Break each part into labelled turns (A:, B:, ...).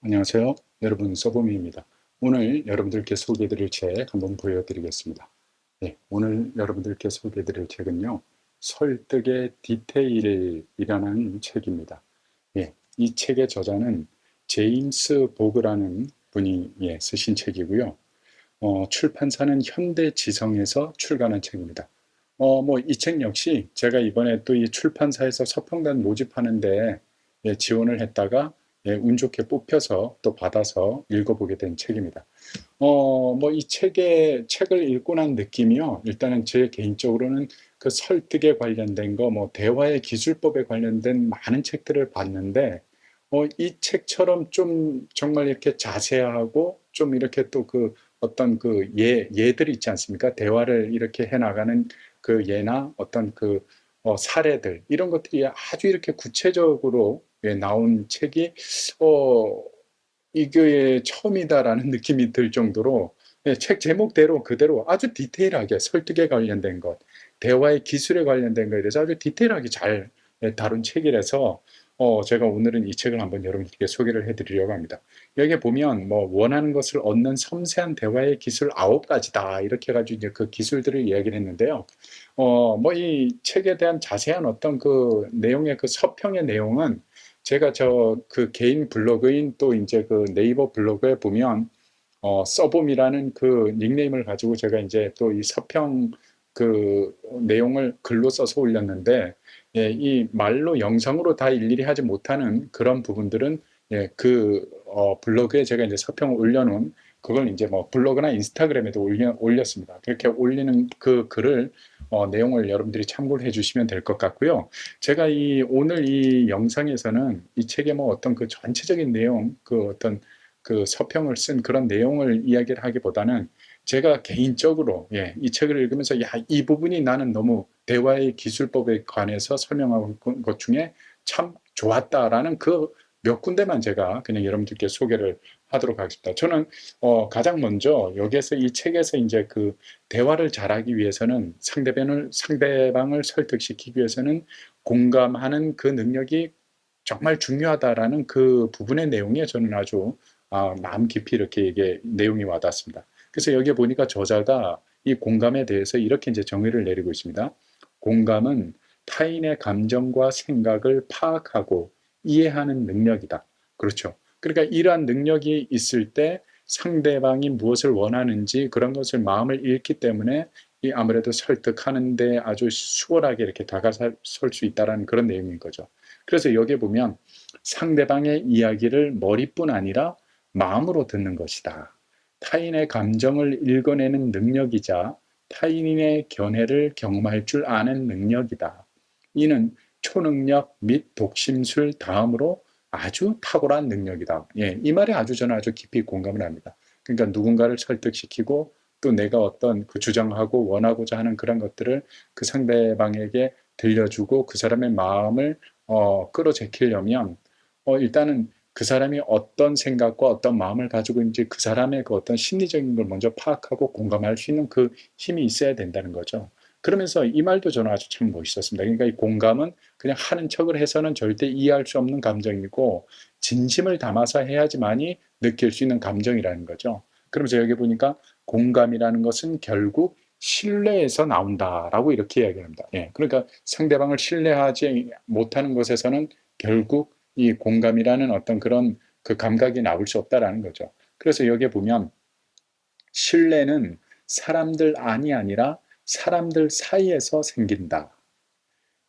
A: 안녕하세요. 여러분 서범입니다. 오늘 여러분들께 소개해드릴 책 한번 보여드리겠습니다. 네, 오늘 여러분들께 소개해드릴 책은요. 설득의 디테일이라는 책입니다. 예, 이 책의 저자는 제임스 보그라는 분이 쓰신 책이고요. 출판사는 현대지성에서 출간한 책입니다. 이 책 역시 제가 이번에 또 이 출판사에서 서평단 모집하는데 지원을 했다가 운 좋게 뽑혀서 또 받아서 읽어보게 된 책입니다. 이 책을 읽고 난 느낌이요. 일단은 제 개인적으로는 그 설득에 관련된 거, 대화의 기술법에 관련된 많은 책들을 봤는데, 이 책처럼 좀 정말 이렇게 자세하고 좀 이렇게 또 그 어떤 그 예들 있지 않습니까? 대화를 이렇게 해 나가는 그 예나 어떤 그 사례들, 이런 것들이 아주 이렇게 구체적으로 나온 책이, 어, 이게 처음이다라는 느낌이 들 정도로 책 제목대로 그대로 아주 디테일하게 설득에 관련된 것, 대화의 기술에 관련된 것에 대해서 아주 디테일하게 잘 다룬 책이라서 제가 오늘은 이 책을 한번 여러분들께 소개를 해드리려고 합니다. 여기에 보면 원하는 것을 얻는 섬세한 대화의 기술 9가지다 이렇게 해가지고 이제 그 기술들을 이야기를 했는데요. 이 책에 대한 자세한 어떤 그 내용의 그 서평의 내용은 제가 그 개인 블로그인 또 이제 그 네이버 블로그에 보면 써봄이라는 그 닉네임을 가지고 제가 이제 또 이 서평 그 내용을 글로 써서 올렸는데, 이 말로 영상으로 다 일일이 하지 못하는 그런 부분들은 블로그에 제가 이제 서평을 올려놓은 그걸 이제 블로그나 인스타그램에도 올렸습니다. 그렇게 올리는 그 글을 내용을 여러분들이 참고를 해주시면 될 것 같고요. 제가 오늘 이 영상에서는 이 책의 어떤 그 전체적인 내용, 그 어떤 그 서평을 쓴 그런 내용을 이야기를 하기보다는 제가 개인적으로 이 책을 읽으면서 이 부분이 나는 너무 대화의 기술법에 관해서 설명하고 있는 것 중에 참 좋았다라는 그 몇 군데만 제가 그냥 여러분들께 소개를 하도록 하겠습니다. 저는 가장 먼저 여기에서 이 책에서 이제 그 대화를 잘하기 위해서는 상대방을 설득시키기 위해서는 공감하는 그 능력이 정말 중요하다라는 그 부분의 내용에 저는 아주 마음 깊이 이렇게 이게 내용이 와닿습니다. 그래서 여기에 보니까 저자가 이 공감에 대해서 이렇게 이제 정의를 내리고 있습니다. 공감은 타인의 감정과 생각을 파악하고 이해하는 능력이다. 그렇죠. 그러니까 이러한 능력이 있을 때 상대방이 무엇을 원하는지 그런 것을 마음을 읽기 때문에 이 아무래도 설득하는데 아주 수월하게 이렇게 다가설 수 있다는 그런 내용인 거죠. 그래서 여기에 보면 상대방의 이야기를 머리뿐 아니라 마음으로 듣는 것이다. 타인의 감정을 읽어내는 능력이자 타인의 견해를 경험할 줄 아는 능력이다. 이는 초능력 및 독심술 다음으로 아주 탁월한 능력이다. 이 말에 저는 아주 깊이 공감을 합니다. 그러니까 누군가를 설득시키고 또 내가 어떤 그 주장하고 원하고자 하는 그런 것들을 그 상대방에게 들려주고 그 사람의 마음을 끌어제키려면 일단은 그 사람이 어떤 생각과 어떤 마음을 가지고 있는지 그 사람의 그 어떤 심리적인 걸 먼저 파악하고 공감할 수 있는 그 힘이 있어야 된다는 거죠. 그러면서 이 말도 저는 아주 참 멋있었습니다. 그러니까 이 공감은 그냥 하는 척을 해서는 절대 이해할 수 없는 감정이고 진심을 담아서 해야지만이 느낄 수 있는 감정이라는 거죠. 그러면서 여기 보니까 공감이라는 것은 결국 신뢰에서 나온다라고 이렇게 이야기합니다. 그러니까 상대방을 신뢰하지 못하는 것에서는 결국 이 공감이라는 어떤 그런 그 감각이 나올 수 없다라는 거죠. 그래서 여기에 보면 신뢰는 사람들 안이 아니라 사람들 사이에서 생긴다.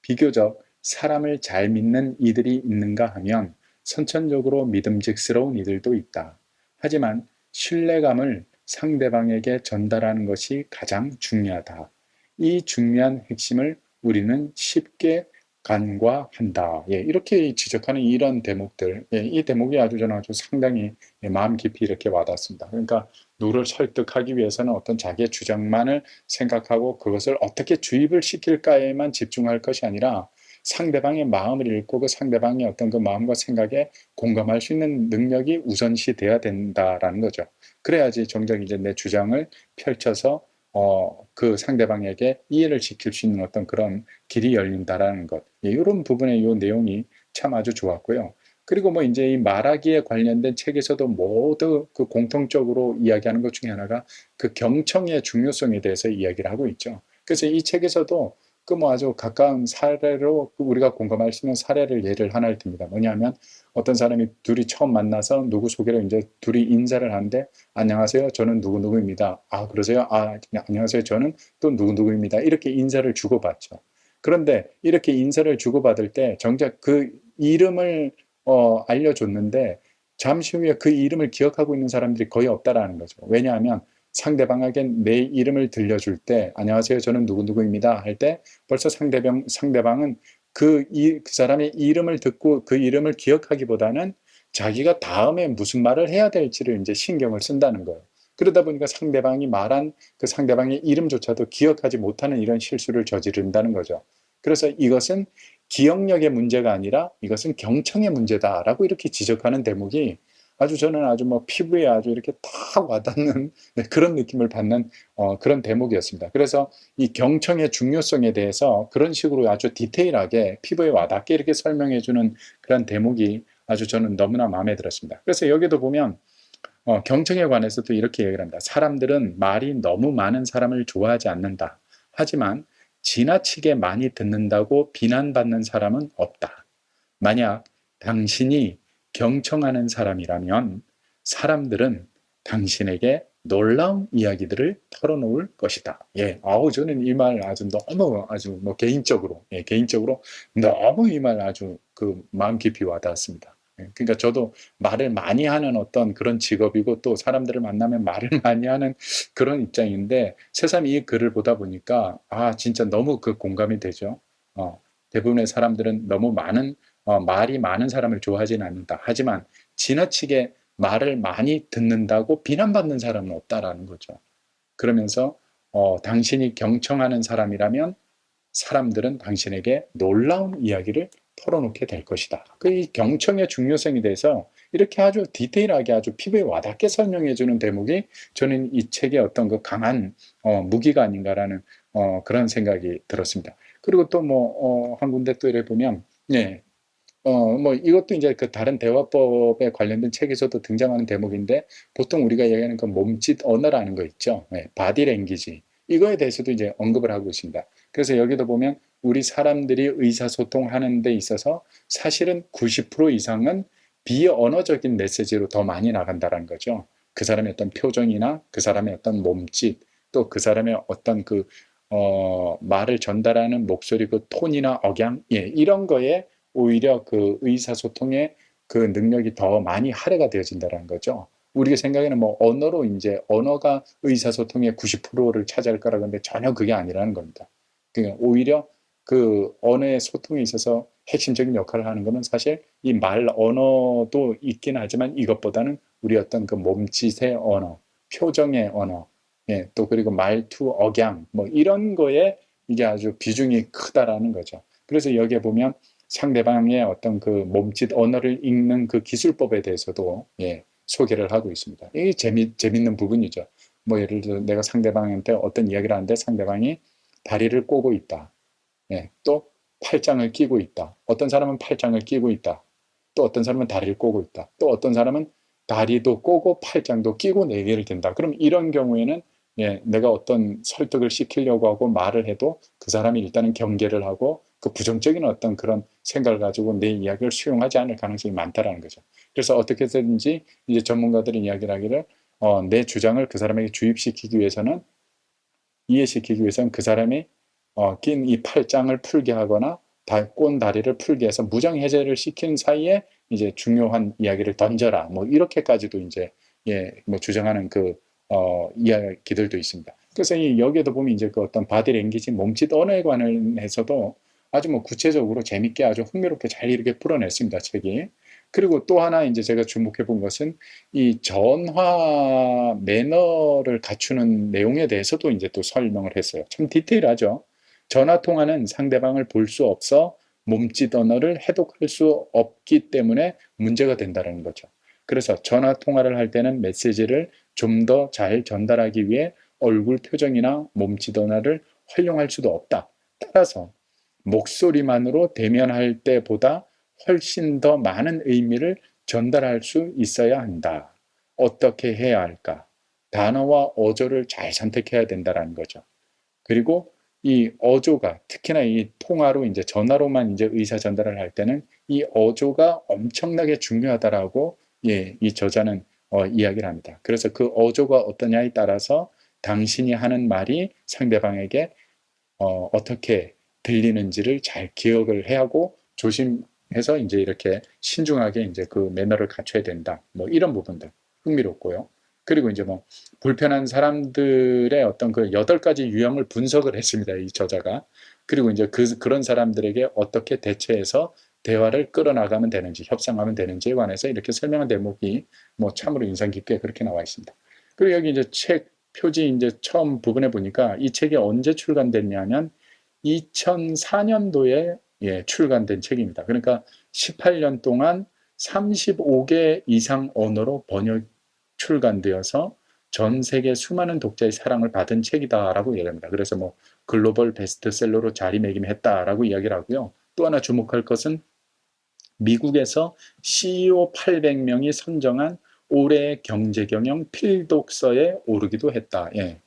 A: 비교적 사람을 잘 믿는 이들이 있는가 하면 선천적으로 믿음직스러운 이들도 있다. 하지만 신뢰감을 상대방에게 전달하는 것이 가장 중요하다. 이 중요한 핵심을 우리는 쉽게 간과한다. 이렇게 지적하는 이런 대목들, 이 대목이 저는 아주 상당히 마음 깊이 이렇게 와닿습니다. 그러니까 누구를 설득하기 위해서는 어떤 자기의 주장만을 생각하고 그것을 어떻게 주입을 시킬까에만 집중할 것이 아니라 상대방의 마음을 읽고 그 상대방의 어떤 그 마음과 생각에 공감할 수 있는 능력이 우선시 돼야 된다라는 거죠. 그래야지 정작 이제 내 주장을 펼쳐서 그 상대방에게 이해를 시킬 수 있는 어떤 그런 길이 열린다라는 것. 이런 부분의 이 내용이 참 아주 좋았고요. 그리고 뭐 이제 이 말하기에 관련된 책에서도 모두 그 공통적으로 이야기하는 것 중에 하나가 그 경청의 중요성에 대해서 이야기를 하고 있죠. 그래서 이 책에서도 그 뭐 아주 가까운 사례로 우리가 공감할 수 있는 사례를 예를 하나를 듭니다. 뭐냐면 어떤 사람이 둘이 처음 만나서 누구 소개로 이제 둘이 인사를 하는데 안녕하세요. 저는 누구누구입니다. 아, 그러세요? 아, 안녕하세요. 저는 또 누구누구입니다. 이렇게 인사를 주고받죠. 그런데 이렇게 인사를 주고받을 때 정작 그 이름을 알려줬는데 잠시 후에 그 이름을 기억하고 있는 사람들이 거의 없다라는 거죠. 왜냐하면 상대방에게 내 이름을 들려줄 때 안녕하세요. 저는 누구누구입니다. 할 때 벌써 상대방은 그 사람의 이름을 듣고 그 이름을 기억하기보다는 자기가 다음에 무슨 말을 해야 될지를 이제 신경을 쓴다는 거예요. 그러다 보니까 상대방이 말한 그 상대방의 이름조차도 기억하지 못하는 이런 실수를 저지른다는 거죠. 그래서 이것은 기억력의 문제가 아니라 이것은 경청의 문제다라고 이렇게 지적하는 대목이 아주 저는 아주 뭐 피부에 아주 이렇게 탁 와닿는 그런 느낌을 받는 그런 대목이었습니다. 그래서 이 경청의 중요성에 대해서 그런 식으로 아주 디테일하게 피부에 와닿게 이렇게 설명해주는 그런 대목이 아주 저는 너무나 마음에 들었습니다. 그래서 여기도 보면 경청에 관해서도 이렇게 얘기를 합니다. 사람들은 말이 너무 많은 사람을 좋아하지 않는다. 하지만 지나치게 많이 듣는다고 비난받는 사람은 없다. 만약 당신이 경청하는 사람이라면 사람들은 당신에게 놀라운 이야기들을 털어놓을 것이다. 예, 저는 이 말 아주 너무 아주 뭐 개인적으로 너무 이 말 아주 그 마음 깊이 와닿았습니다. 예, 그러니까 저도 말을 많이 하는 어떤 그런 직업이고 또 사람들을 만나면 말을 많이 하는 그런 입장인데 새삼 이 글을 보다 보니까 진짜 너무 그 공감이 되죠. 대부분의 사람들은 너무 말이 많은 사람을 좋아하지는 않는다. 하지만 지나치게 말을 많이 듣는다고 비난받는 사람은 없다라는 거죠. 그러면서 당신이 경청하는 사람이라면 사람들은 당신에게 놀라운 이야기를 털어놓게 될 것이다. 이 경청의 중요성에 대해서 이렇게 아주 디테일하게 아주 피부에 와닿게 설명해주는 대목이 저는 이 책의 어떤 그 강한 무기가 아닌가라는 그런 생각이 들었습니다. 그리고 또 뭐 한 군데 또 이래 보면 예, 뭐 이것도 이제 그 다른 대화법에 관련된 책에서도 등장하는 대목인데 보통 우리가 얘기하는 그 몸짓 언어라는 거 있죠. 네, 바디 랭귀지. 이거에 대해서도 이제 언급을 하고 있습니다. 그래서 여기도 보면 우리 사람들이 의사소통하는 데 있어서 사실은 90% 이상은 비언어적인 메시지로 더 많이 나간다는 거죠. 그 사람의 어떤 표정이나 그 사람의 어떤 몸짓, 또 그 사람의 어떤 말을 전달하는 목소리 그 톤이나 억양, 이런 거에 오히려 그 의사소통의 그 능력이 더 많이 할애가 되어진다는 거죠. 우리가 생각에는 뭐 언어로 이제 언어가 의사소통의 90%를 차지할 거라고 하는데 전혀 그게 아니라는 겁니다. 그러니까 오히려 그 언어의 소통에 있어서 핵심적인 역할을 하는 것은 사실 이 말 언어도 있긴 하지만 이것보다는 우리 어떤 그 몸짓의 언어, 표정의 언어, 또 그리고 말투, 억양, 뭐 이런 거에 이게 아주 비중이 크다라는 거죠. 그래서 여기에 보면 상대방의 어떤 그 몸짓 언어를 읽는 그 기술법에 대해서도 소개를 하고 있습니다. 이게 재밌는 부분이죠. 뭐 예를 들어 내가 상대방한테 어떤 이야기를 하는데 상대방이 다리를 꼬고 있다. 또 팔짱을 끼고 있다. 어떤 사람은 팔짱을 끼고 있다. 또 어떤 사람은 다리를 꼬고 있다. 또 어떤 사람은 다리도 꼬고 팔짱도 끼고 내기를 든다. 그럼 이런 경우에는 내가 어떤 설득을 시키려고 하고 말을 해도 그 사람이 일단은 경계를 하고 그 부정적인 어떤 그런 생각을 가지고 내 이야기를 수용하지 않을 가능성이 많다라는 거죠. 그래서 어떻게든지 이제 전문가들이 이야기를 하기를 내 주장을 그 사람에게 주입시키기 위해서는 이해시키기 위해서는 그 사람이 낀 이 팔짱을 풀게 하거나 꼰 다리를 풀게 해서 무장해제를 시킨 사이에 이제 중요한 이야기를 던져라. 뭐 이렇게까지도 이제 뭐 주장하는 이야기들도 있습니다. 그래서 여기에도 보면 이제 그 어떤 바디 랭귀지 몸짓 언어에 관해서도 아주 뭐 구체적으로 재밌게 아주 흥미롭게 잘 이렇게 풀어냈습니다, 책이. 그리고 또 하나 이제 제가 주목해 본 것은 이 전화 매너를 갖추는 내용에 대해서도 이제 또 설명을 했어요. 참 디테일하죠. 전화 통화는 상대방을 볼 수 없어 몸짓 언어를 해독할 수 없기 때문에 문제가 된다는 거죠. 그래서 전화 통화를 할 때는 메시지를 좀 더 잘 전달하기 위해 얼굴 표정이나 몸짓 언어를 활용할 수도 없다. 따라서 목소리만으로 대면할 때보다 훨씬 더 많은 의미를 전달할 수 있어야 한다. 어떻게 해야 할까? 단어와 어조를 잘 선택해야 된다라는 거죠. 그리고 이 어조가 특히나 이 통화로 이제 전화로만 이제 의사 전달을 할 때는 이 어조가 엄청나게 중요하다라고 이 저자는 이야기를 합니다. 그래서 그 어조가 어떠냐에 따라서 당신이 하는 말이 상대방에게 어떻게 들리는지를 잘 기억을 해야 하고 조심해서 이제 이렇게 신중하게 이제 그 매너를 갖춰야 된다. 뭐 이런 부분들 흥미롭고요. 그리고 이제 뭐 불편한 사람들의 어떤 그 8가지 유형을 분석을 했습니다. 이 저자가. 그리고 이제 그런 사람들에게 어떻게 대처해서 대화를 끌어나가면 되는지, 협상하면 되는지에 관해서 이렇게 설명한 대목이 뭐 참으로 인상 깊게 그렇게 나와 있습니다. 그리고 여기 이제 책 표지 이제 처음 부분에 보니까 이 책이 언제 출간됐냐면 2004년도에 출간된 책입니다. 그러니까 18년 동안 35개 이상 언어로 번역 출간되어서 전 세계 수많은 독자의 사랑을 받은 책이다라고 얘기합니다. 그래서 뭐 글로벌 베스트셀러로 자리매김했다라고 이야기를 하고요. 또 하나 주목할 것은 미국에서 CEO 800명이 선정한 올해의 경제경영 필독서에 오르기도 했다. 예.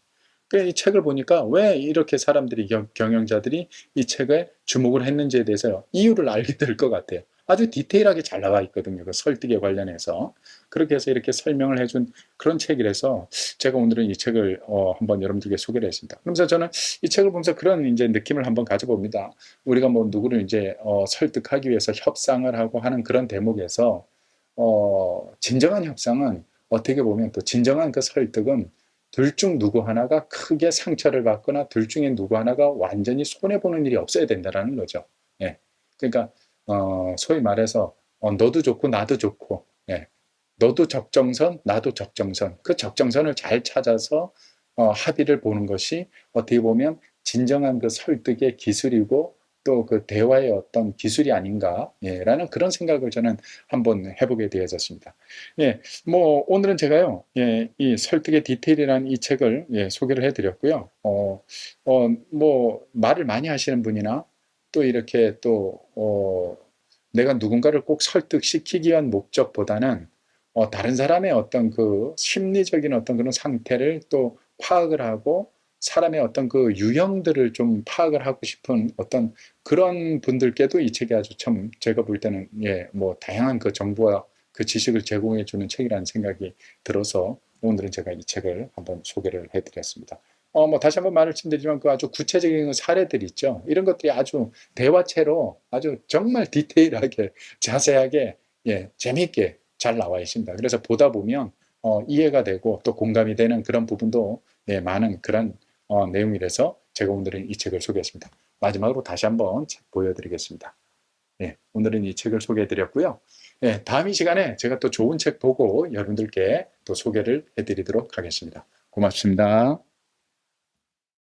A: 이 책을 보니까 왜 이렇게 사람들이 경영자들이 이 책에 주목을 했는지에 대해서 이유를 알게 될 것 같아요. 아주 디테일하게 잘 나와 있거든요. 그 설득에 관련해서. 그렇게 해서 이렇게 설명을 해준 그런 책이라서 제가 오늘은 이 책을 한번 여러분들께 소개를 했습니다. 그러면서 저는 이 책을 보면서 그런 이제 느낌을 한번 가져봅니다. 우리가 뭐 누구를 이제 설득하기 위해서 협상을 하고 하는 그런 대목에서 진정한 협상은 어떻게 보면 또 진정한 그 설득은 둘 중 누구 하나가 크게 상처를 받거나 둘 중에 누구 하나가 완전히 손해보는 일이 없어야 된다는 거죠. 예. 그러니까, 소위 말해서, 너도 좋고 나도 좋고, 예. 너도 적정선, 나도 적정선. 그 적정선을 잘 찾아서 합의를 보는 것이 어떻게 보면 진정한 그 설득의 기술이고 또 그 대화의 어떤 기술이 아닌가라는 그런 생각을 저는 한번 해보게 되어졌습니다. 예, 뭐 오늘은 제가요, 이 설득의 디테일이라는 이 책을 소개를 해드렸고요. 뭐 말을 많이 하시는 분이나 또 이렇게 또 내가 누군가를 꼭 설득시키기 위한 목적보다는 다른 사람의 어떤 그 심리적인 어떤 그런 상태를 또 파악을 하고 사람의 어떤 그 유형들을 좀 파악을 하고 싶은 어떤 그런 분들께도 이 책이 아주 참 제가 볼 때는 뭐 다양한 그 정보와 그 지식을 제공해 주는 책이라는 생각이 들어서 오늘은 제가 이 책을 한번 소개를 해드렸습니다. 뭐 다시 한번 말씀드리지만 그 아주 구체적인 사례들 있죠. 이런 것들이 아주 대화체로 아주 정말 디테일하게 자세하게 재미있게 잘 나와 있습니다. 그래서 보다 보면 이해가 되고 또 공감이 되는 그런 부분도 많은 그런 내용이라서 제가 오늘은 이 책을 소개했습니다. 마지막으로 다시 한번 책 보여드리겠습니다. 오늘은 이 책을 소개해드렸고요. 다음 이 시간에 제가 또 좋은 책 보고 여러분들께 또 소개를 해드리도록 하겠습니다. 고맙습니다.